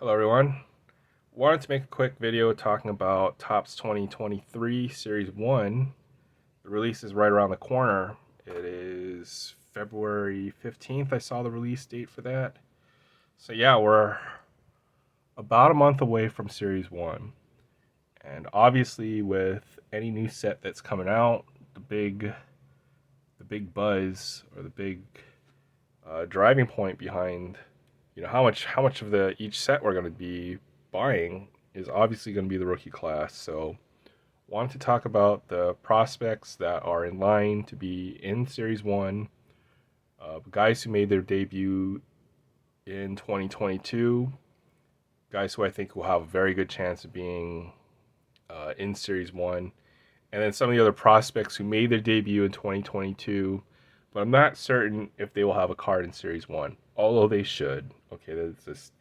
Hello, everyone. Wanted to make a quick video talking about Topps 2023 Series 1. The release is right around the corner. It is February 15th. I saw the release date for that. So, yeah, we're about a month away from Series 1. And obviously, with any new set that's coming out, the big buzz or the big driving point behind how much of the each set we're going to be buying is obviously going to be the rookie class. So wanted to talk about the prospects that are in line to be in Series 1, guys who made their debut in 2022, guys who I think will have a very good chance of being in Series 1, and then some of the other prospects who made their debut in 2022, but I'm not certain if they will have a card in Series 1, although they should. Okay, that's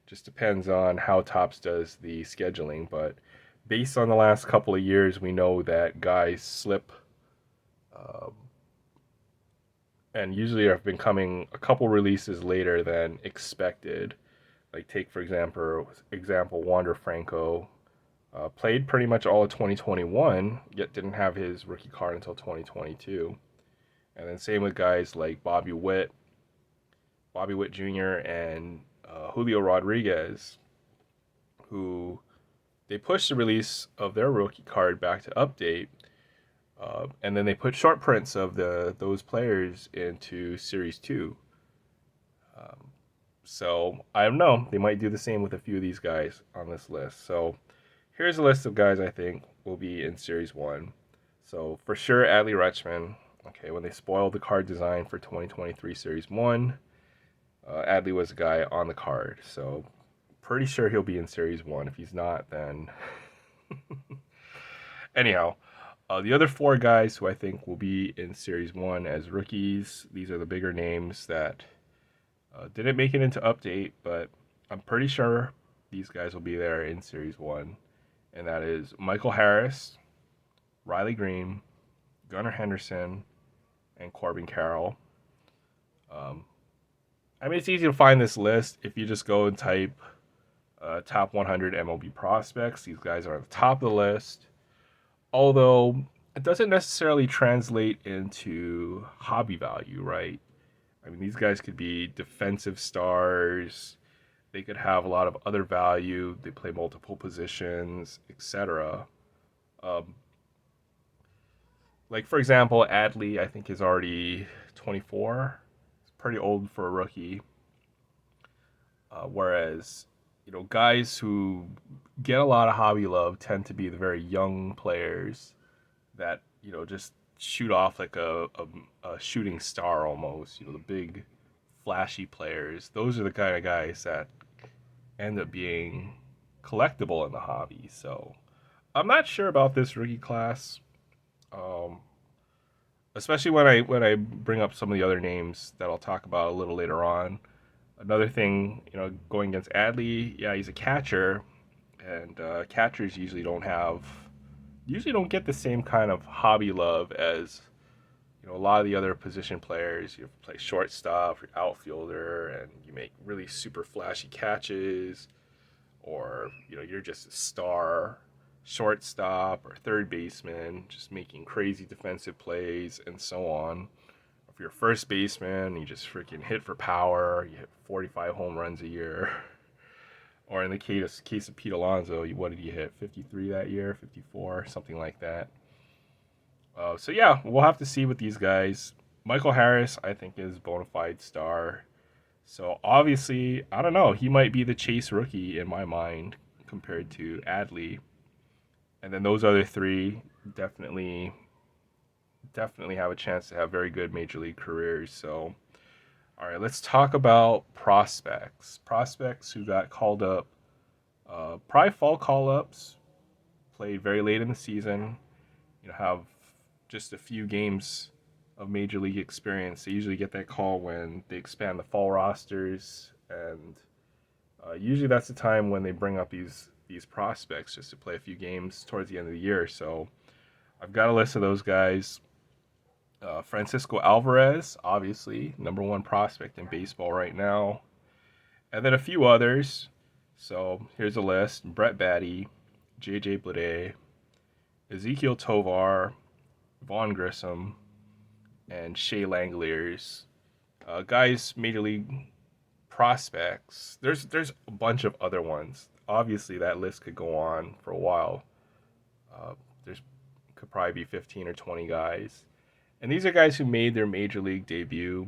just depends on how Topps does the scheduling, but based on the last couple of years, we know that guys slip, um, and usually have been coming a couple releases later than expected. Like take for example Wander Franco, played pretty much all of 2021, yet didn't have his rookie card until 2022. And then same with guys like Bobby Witt Jr. and Julio Rodriguez, who they pushed the release of their rookie card back to update, and then they put short prints of those players into Series 2. Um, so I don't know. They might do the same with a few of these guys on this list. So here's a list of guys I think will be in Series 1. So for sure, Adley Rutschman. Okay, when they spoiled the card design for 2023 Series 1, Adley was a guy on the card. So pretty sure he'll be in Series 1. If he's not, then. Anyhow, the other four guys who I think will be in Series 1 as rookies, these are the bigger names that didn't make it into update, but I'm pretty sure these guys will be there in Series 1. And that is Michael Harris, Riley Green, Gunnar Henderson, and Corbin Carroll. Um, I mean, it's easy to find this list if you just go and type top 100 MLB prospects. These guys are at the top of the list, although it doesn't necessarily translate into hobby value, right? I mean, these guys could be defensive stars. They could have a lot of other value. They play multiple positions, etc. Um, like for example, Adley, I think is already 24. It's pretty old for a rookie. Whereas, guys who get a lot of hobby love tend to be the very young players that just shoot off like a shooting star almost. The big flashy players. Those are the kind of guys that end up being collectible in the hobby. So I'm not sure about this rookie class, um, especially when I bring up some of the other names that I'll talk about a little later on. Another thing, going against Adley, yeah, he's a catcher, and catchers usually don't get the same kind of hobby love as a lot of the other position players. You play shortstop, or outfielder, and you make really super flashy catches, or you're just a star shortstop or third baseman, just making crazy defensive plays and so on. If you're a first baseman, you just freaking hit for power. You hit 45 home runs a year. Or in the case of Pete Alonso, what did he hit? 53 that year, 54, something like that. So yeah, we'll have to see with these guys. Michael Harris, I think, is a bona fide star. So obviously, I don't know. He might be the chase rookie in my mind compared to Adley. And then those other three definitely have a chance to have very good major league careers. So, all right, let's talk about prospects. Prospects who got called up, probably fall call ups, played very late in the season, have just a few games of major league experience. They usually get that call when they expand the fall rosters, and usually that's the time when they bring up these prospects just to play a few games towards the end of the year. So I've got a list of those guys. Francisco Alvarez, obviously, number one prospect in baseball right now. And then a few others. So here's a list: Brett Batty, J.J. Bleday, Ezekiel Tovar, Vaughn Grissom, and Shea Langoliers. Guys, major league prospects. There's a bunch of other ones. Obviously, that list could go on for a while. There's could probably be 15 or 20 guys, and these are guys who made their major league debut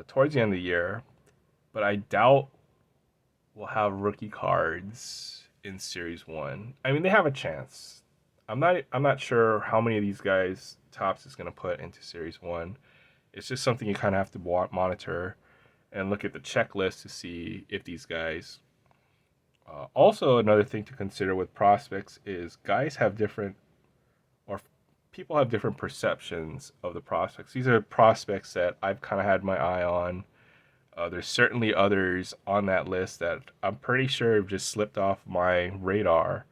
towards the end of the year. But I doubt we'll have rookie cards in Series One. I mean, they have a chance. I'm not sure how many of these guys Topps is going to put into Series One. It's just something you kind of have to monitor and look at the checklist to see if these guys. Also, another thing to consider with prospects is guys have different, or people have different perceptions of the prospects. These are prospects that I've kind of had my eye on. There's certainly others on that list that I'm pretty sure have just slipped off my radar,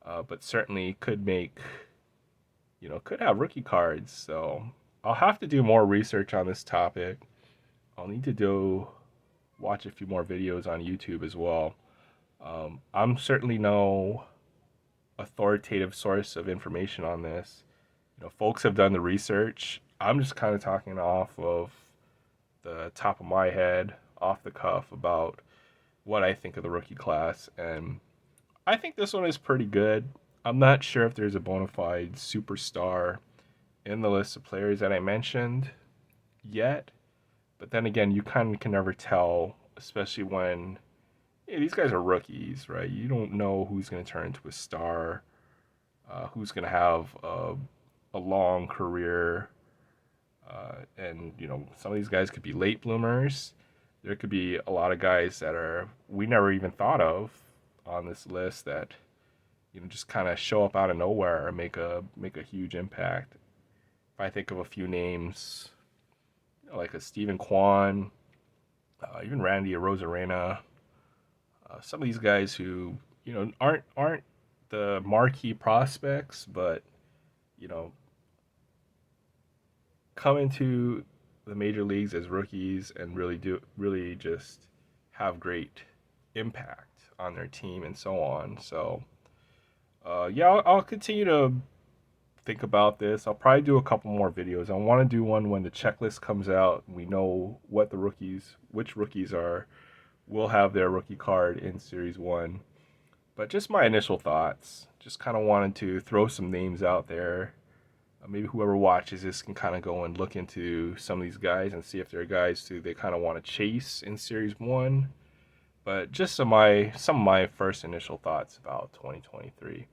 but certainly could make, could have rookie cards. So I'll have to do more research on this topic. I'll need to watch a few more videos on YouTube as well. I'm certainly no authoritative source of information on this. Folks have done the research. I'm just kind of talking off of the top of my head, off the cuff, about what I think of the rookie class, and I think this one is pretty good. I'm not sure if there's a bona fide superstar in the list of players that I mentioned yet, but then again, you kind of can never tell, especially when these guys are rookies, right? You don't know who's going to turn into a star, who's going to have a long career, and some of these guys could be late bloomers. There could be a lot of guys that we never even thought of on this list that just kind of show up out of nowhere and make a huge impact. If I think of a few names, like a Stephen Kwan, even Randy Arozarena, some of these guys who aren't the marquee prospects, but you know come into the major leagues as rookies and really just have great impact on their team and so on. So yeah, I'll continue to think about this. I'll probably do a couple more videos. I want to do one when the checklist comes out. We know what which rookies will have their rookie card in Series 1. But just my initial thoughts. Just kind of wanted to throw some names out there. Maybe whoever watches this can kind of go and look into some of these guys and see if they're guys who they kind of want to chase in Series 1. But just some of my first initial thoughts about 2023.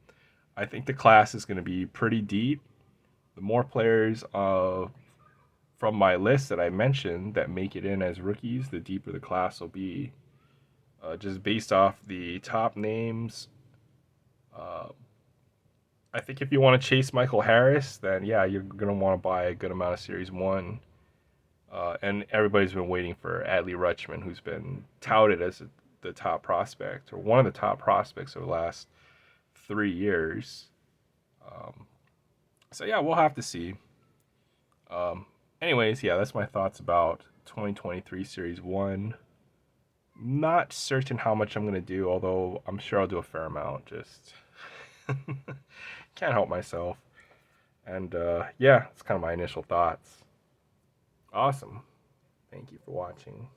I think the class is going to be pretty deep. The more players from my list that I mentioned that make it in as rookies, the deeper the class will be. Just based off the top names, I think if you want to chase Michael Harris, then yeah, you're going to want to buy a good amount of Series 1. And everybody's been waiting for Adley Rutschman, who's been touted as the top prospect, or one of the top prospects over the last 3 years. So yeah, we'll have to see. Anyways, yeah, that's my thoughts about 2023 Series 1. Not certain how much I'm going to do, although I'm sure I'll do a fair amount. Just can't help myself. And yeah, it's kind of my initial thoughts. Awesome. Thank you for watching.